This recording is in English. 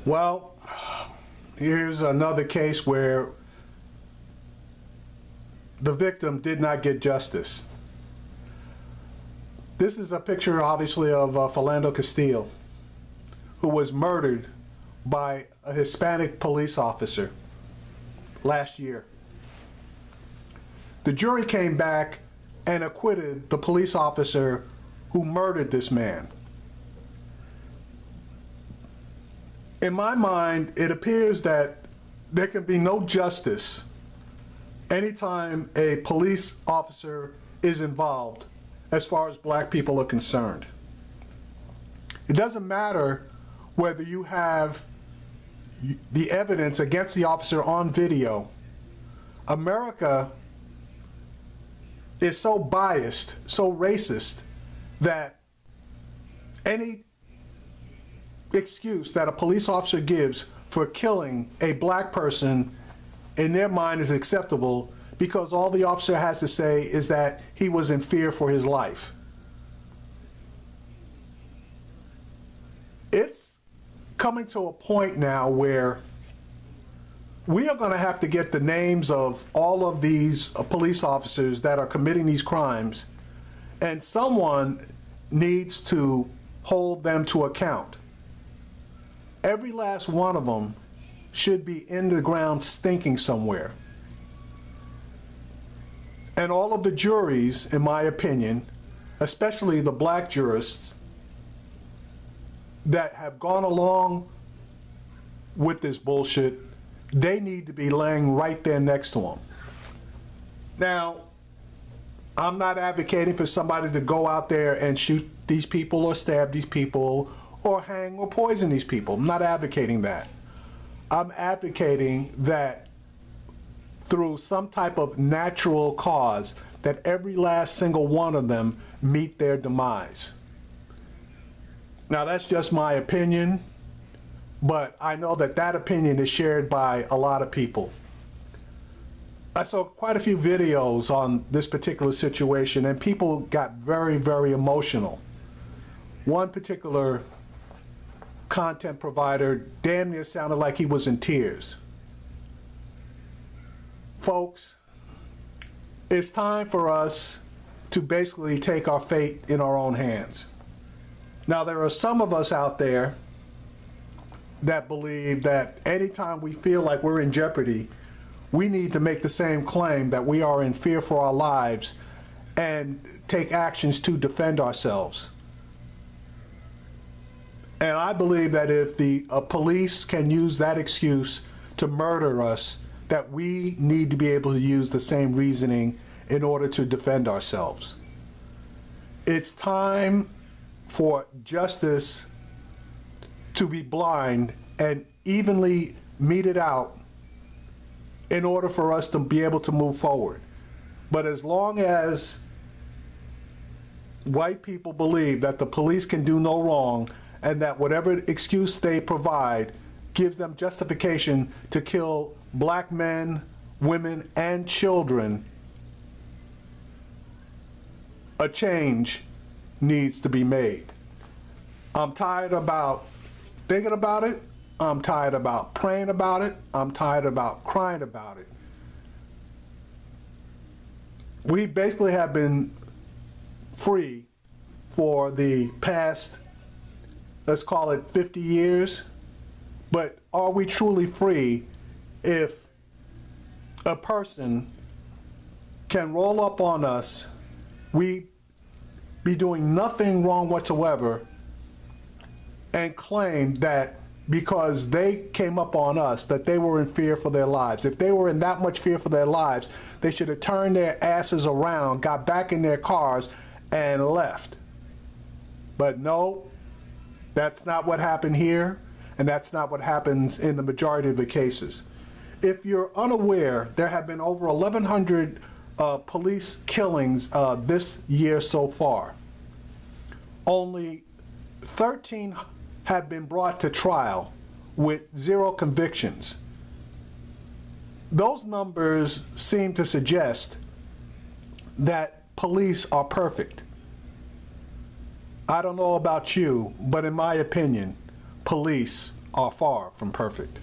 Well, here's another case where the victim did not get justice. This is a picture, obviously, of Philando Castile, who was murdered by a Hispanic police officer last year. The jury came back and acquitted the police officer who murdered this man. In my mind, it appears that there can be no justice anytime a police officer is involved as far as black people are concerned. It doesn't matter whether you have the evidence against the officer on video. America is so biased, so racist, that any excuse that a police officer gives for killing a black person in their mind is acceptable, because all the officer has to say is that he was in fear for his life. It's coming to a point now where we are going to have to get the names of all of these police officers that are committing these crimes, and someone needs to hold them to account. Every last one of them should be in the ground stinking somewhere. And all of the juries, in my opinion, especially the black jurists that have gone along with this bullshit, they need to be laying right there next to them. Now, I'm not advocating for somebody to go out there and shoot these people or stab these people or hang or poison these people. I'm not advocating that. I'm advocating that through some type of natural cause, that every last single one of them meet their demise. Now, that's just my opinion, but I know that that opinion is shared by a lot of people. I saw quite a few videos on this particular situation, and people got very, very emotional. One particular content provider damn near sounded like he was in tears. Folks, it's time for us to basically take our fate in our own hands. Now, there are some of us out there that believe that anytime we feel like we're in jeopardy, we need to make the same claim that we are in fear for our lives and take actions to defend ourselves. And I believe that if the police can use that excuse to murder us, that we need to be able to use the same reasoning in order to defend ourselves. It's time for justice to be blind and evenly meted out in order for us to be able to move forward. But as long as white people believe that the police can do no wrong and that whatever excuse they provide gives them justification to kill black men, women, and children, a change needs to be made. I'm tired about thinking about it. I'm tired about praying about it. I'm tired about crying about it. We basically have been free for the past, let's call it 50 years, but are we truly free if a person can roll up on us, we be doing nothing wrong whatsoever, and claim that because they came up on us that they were in fear for their lives? If they were in that much fear for their lives, they should have turned their asses around, got back in their cars, and left. But no, that's not what happened here, and that's not what happens in the majority of the cases. If you're unaware, there have been over 1,100 police killings this year so far. Only 13 have been brought to trial with 0 convictions. Those numbers seem to suggest that police are perfect. I don't know about you, but in my opinion, police are far from perfect.